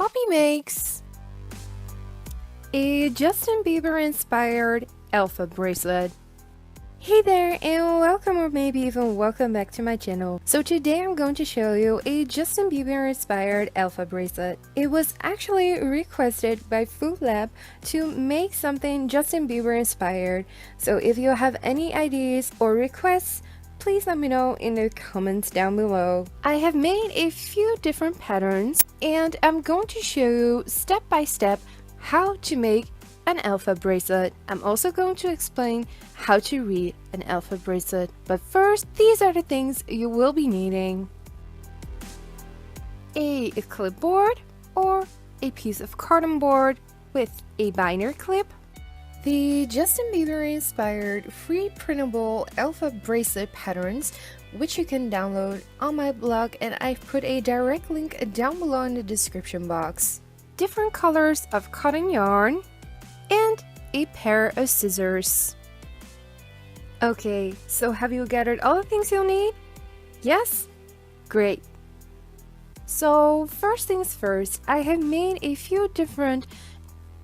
Poppy makes a Justin Bieber inspired alpha bracelet. Hey there, and welcome or maybe even welcome back to my channel. So today I'm going to show you a Justin Bieber inspired alpha bracelet. It was actually requested by Food Lab to make something Justin Bieber inspired. So if you have any ideas or requests, please let me know in the comments down below. I have made a few different patterns and I'm going to show you step by step how to make an alpha bracelet. I'm also going to explain how to read an alpha bracelet. But first, these are the things you will be needing. A clipboard or a piece of carton board with a binder clip. The Justin Bieber inspired free printable alpha bracelet patterns, which you can download on my blog, and I've put a direct link down below in the description box. Different colors of cotton yarn and a pair of scissors. Okay, so have you gathered all the things you'll need? Yes? Great. So first things first, I have made a few different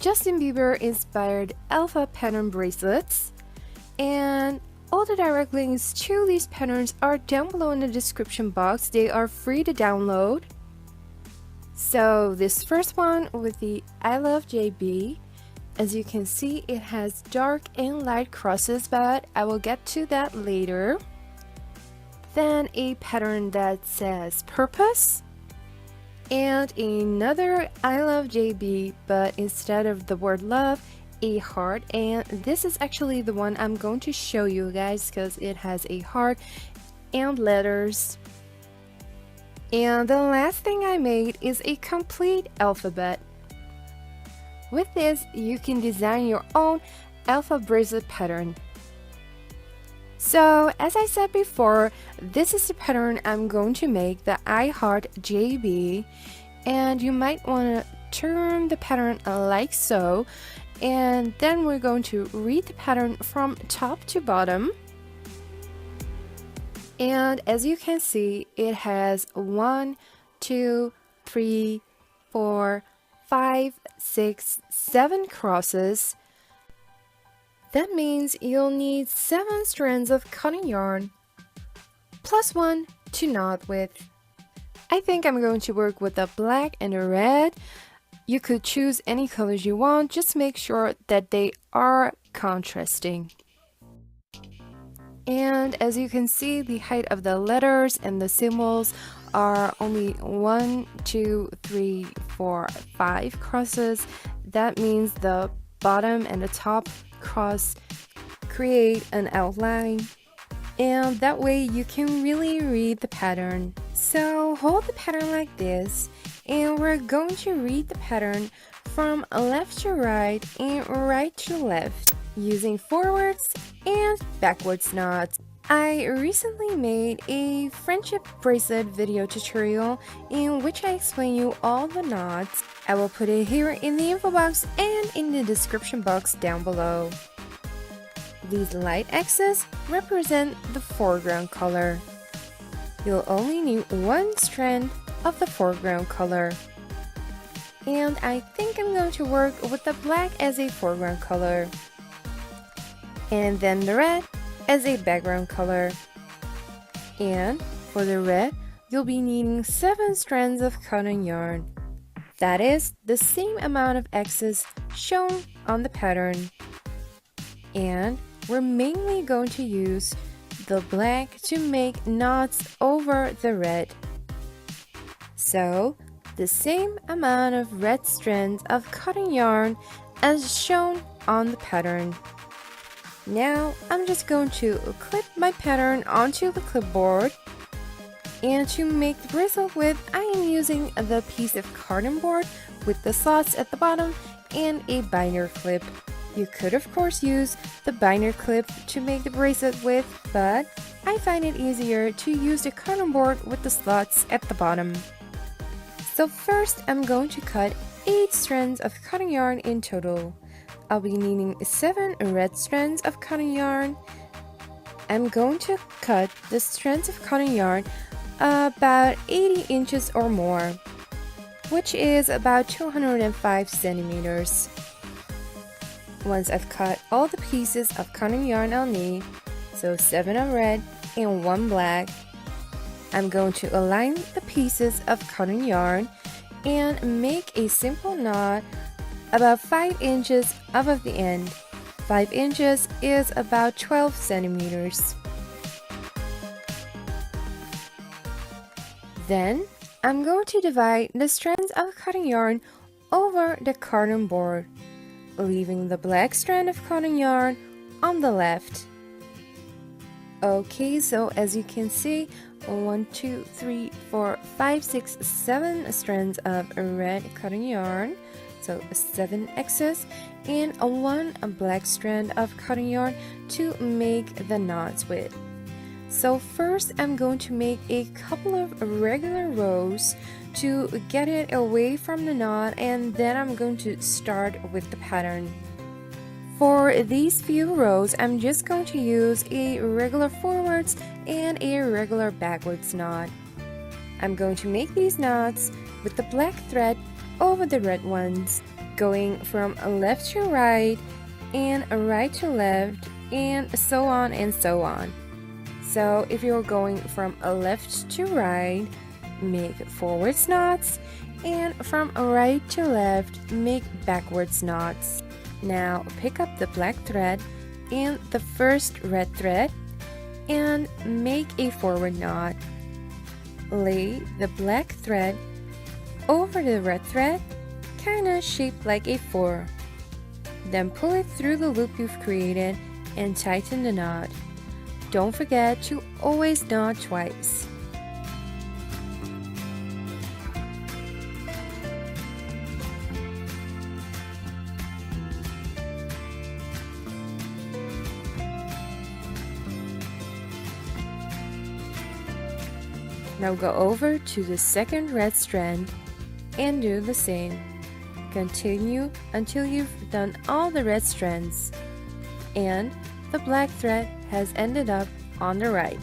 Justin Bieber inspired alpha pattern bracelets, and all the direct links to these patterns are down below in the description box. They are free to download. So this first one with the I Love JB, as you can see, it has dark and light crosses, but I will get to that later. Then a pattern that says purpose, and another I Love JB, but instead of the word love, a heart. And this is actually the one I'm going to show you guys because it has a heart and letters. And the last thing I made is a complete alphabet. With this, you can design your own alpha bracelet pattern. So, as I said before, this is the pattern I'm going to make, the I Heart JB, and you might want to turn the pattern like so, and then we're going to read the pattern from top to bottom. And as you can see, it has 1, 2, 3, 4, 5, 6, 7 crosses. That means you'll need 7 strands of cotton yarn, plus 1 to knot with. I think I'm going to work with the black and the red. You could choose any colors you want, just make sure that they are contrasting. And as you can see, the height of the letters and the symbols are only 1, 2, 3, 4, 5 crosses. That means the bottom and the top cross create an outline, and that way you can really read the pattern. So hold the pattern like this, and we're going to read the pattern from left to right and right to left using forwards and backwards knots. I recently made a friendship bracelet video tutorial in which I explain you all the knots. I will put it here in the info box and in the description box down below. These light X's represent the foreground color. You'll only need 1 strand of the foreground color. And I think I'm going to work with the black as a foreground color, and then the red as a background color. And for the red, you'll be needing 7 strands of cotton yarn. That is the same amount of X's shown on the pattern. And we're mainly going to use the black to make knots over the red. So, the same amount of red strands of cotton yarn as shown on the pattern. Now, I'm just going to clip my pattern onto the clipboard. And to make the bracelet with, I am using the piece of carton board with the slots at the bottom and a binder clip. You could of course use the binder clip to make the bracelet with, but I find it easier to use the carton board with the slots at the bottom. So first, I'm going to cut 8 strands of cotton yarn in total. I'll be needing 7 red strands of cotton yarn. I'm going to cut the strands of cotton yarn about 80 inches or more. which is about 205 centimeters. Once I've cut all the pieces of cotton yarn I'll need, so 7 of red and 1 black, I'm going to align the pieces of cotton yarn and make a simple knot about 5 inches above the end. 5 inches is about 12 centimeters. Then, I'm going to divide the strands of cotton yarn over the cotton board, leaving the black strand of cotton yarn on the left. Okay, so as you can see, 1, 2, 3, 4, 5, 6, 7 strands of red cotton yarn, so 7 excess, and 1 black strand of cotton yarn to make the knots with. So first I'm going to make a couple of regular rows to get it away from the knot, and then I'm going to start with the pattern. For these few rows, I'm just going to use a regular forwards and a regular backwards knot. I'm going to make these knots with the black thread over the red ones, going from left to right and right to left, and so on and so on. So if you're going from left to right, make forwards knots, and from right to left, make backwards knots. Now pick up the black thread and the first red thread and make a forward knot. Lay the black thread over the red thread, kinda shaped like a 4. Then pull it through the loop you've created and tighten the knot. Don't forget to always knot twice. Now go over to the second red strand and do the same. Continue until you've done all the red strands and the black thread has ended up on the right.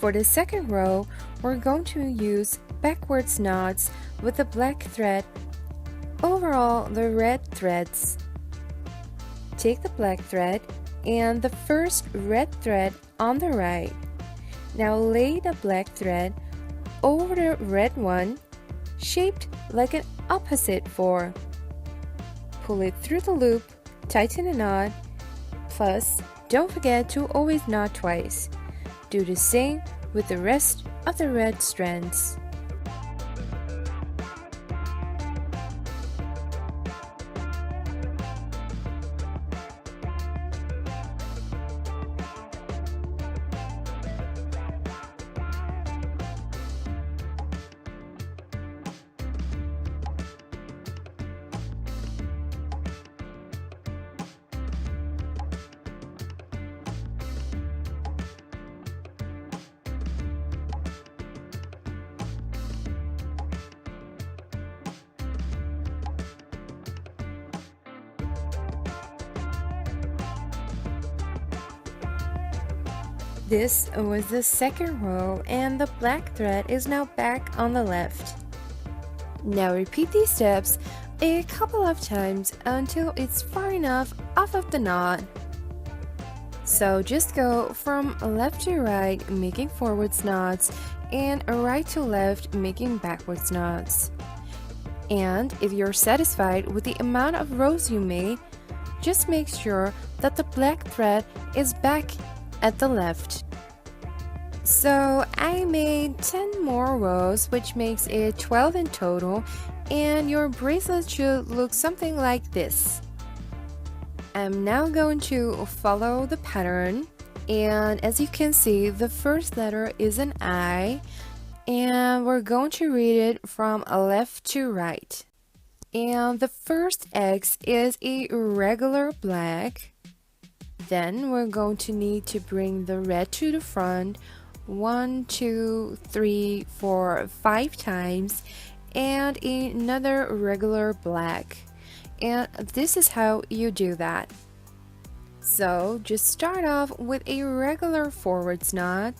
For the second row, we're going to use backwards knots with the black thread over all the red threads. Take the black thread and the first red thread on the right. Now lay the black thread over the red one, shaped like an opposite 4. Pull it through the loop, tighten the knot, plus don't forget to always knot twice. Do the same with the rest of the red strands. This was the second row and the black thread is now back on the left. Now repeat these steps a couple of times until it's far enough off of the knot. So just go from left to right making forwards knots and right to left making backwards knots. And if you're satisfied with the amount of rows you made, just make sure that the black thread is back at the left. So I made 10 more rows, which makes it 12 in total, and your bracelet should look something like this. I'm now going to follow the pattern, and as you can see, the first letter is an I, and we're going to read it from left to right. And the first X is a regular black. Then we're going to need to bring the red to the front 1, 2, 3, 4, 5 times, and another regular black. And this is how you do that. So just start off with a regular forwards knot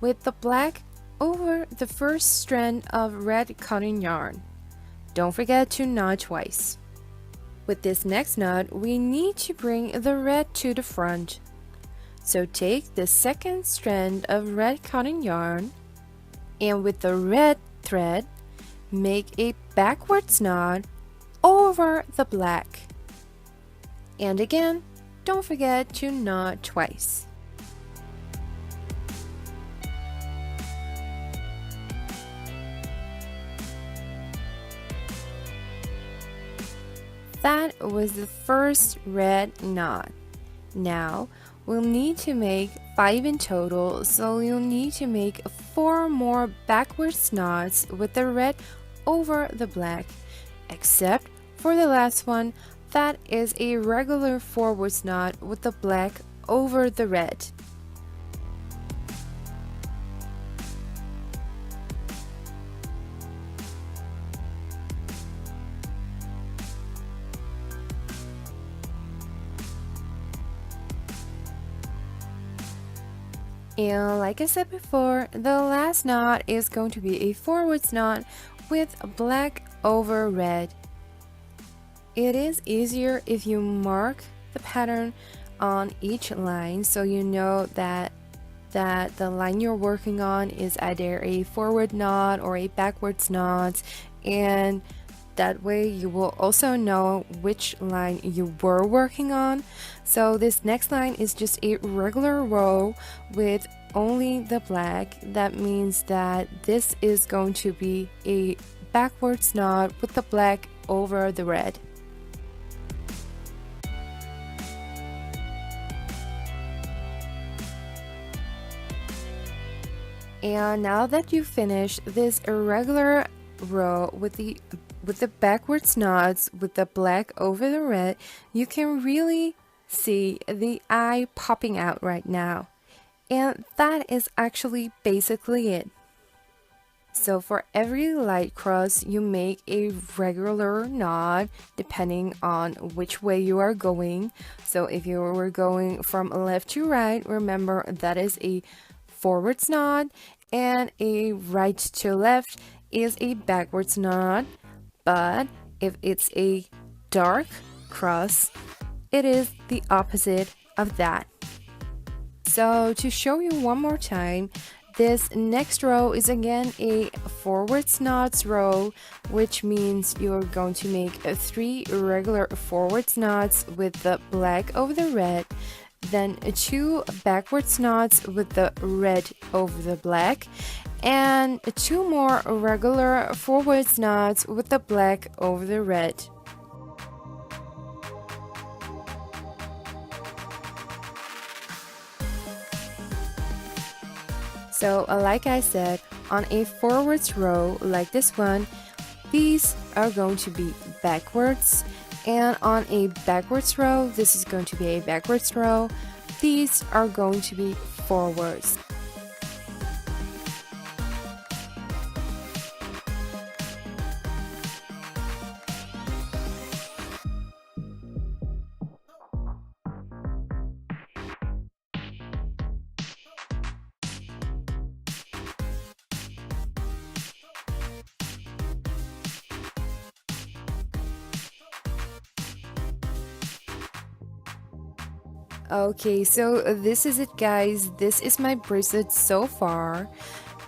with the black over the first strand of red cotton yarn. Don't forget to knot twice. With this next knot, we need to bring the red to the front. So take the second strand of red cotton yarn, and with the red thread, make a backwards knot over the black. And again, don't forget to knot twice. That was the first red knot. Now, we'll need to make 5 in total, so you'll need to make 4 more backwards knots with the red over the black, except for the last one, that is a regular forwards knot with the black over the red. And like I said before, the last knot is going to be a forwards knot with black over red. It is easier if you mark the pattern on each line, so you know that the line you're working on is either a forward knot or a backwards knot, and that way you will also know which line you were working on. So this next line is just a regular row with only the black. That means that this is going to be a backwards knot with the black over the red. And now that you finish this irregular row with the backwards knots with the black over the red, you can really see the eye popping out right now. And that is actually basically it. So for every light cross, you make a regular knot depending on which way you are going. So if you were going from left to right, remember that is a forwards knot, and a right to left is a backwards knot. But if it's a dark cross, it is the opposite of that. So to show you one more time, this next row is again a forwards knots row, which means you're going to make 3 regular forwards knots with the black over the red, then 2 backwards knots with the red over the black, and 2 more regular forwards knots with the black over the red. So like I said, on a forwards row like this one, these are going to be backwards, and on a backwards row, this is going to be a backwards row. These are going to be forwards. Okay, so this is it, guys. This is my bracelet so far.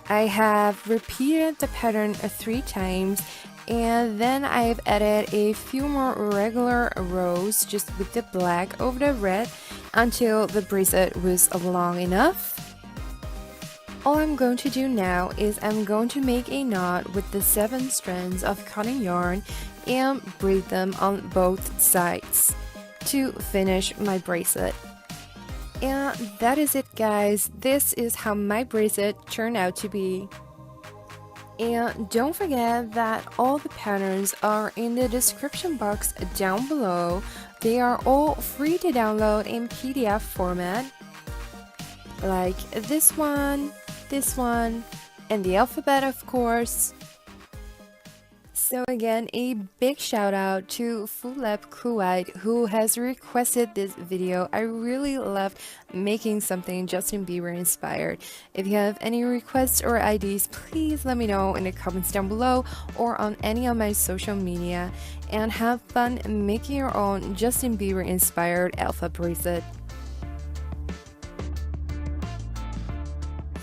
I have repeated the pattern 3 times, and then I've added a few more regular rows just with the black over the red until the bracelet was long enough. All I'm going to do now is I'm going to make a knot with the 7 strands of cotton yarn and braid them on both sides. to finish my bracelet. And that is it, guys. This is how my bracelet turned out to be. And don't forget that all the patterns are in the description box down below. They are all free to download in PDF format, like this one, and the alphabet, of course. So again, a big shout out to Fulep Kuwait, who has requested this video. I really loved making something Justin Bieber inspired. If you have any requests or ideas, please let me know in the comments down below or on any of my social media, and have fun making your own Justin Bieber inspired alpha bracelet.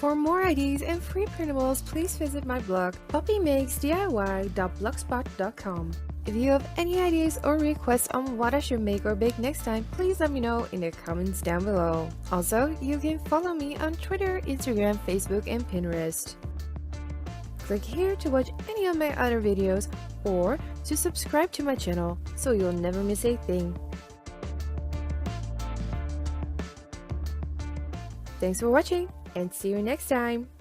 For more ideas and free printables, please visit my blog puppymakesdiy.blogspot.com. If you have any ideas or requests on what I should make or bake next time, please let me know in the comments down below. Also, you can follow me on Twitter, Instagram, Facebook, and Pinterest. Click here to watch any of my other videos or to subscribe to my channel so you'll never miss a thing. Thanks for watching, and see you next time!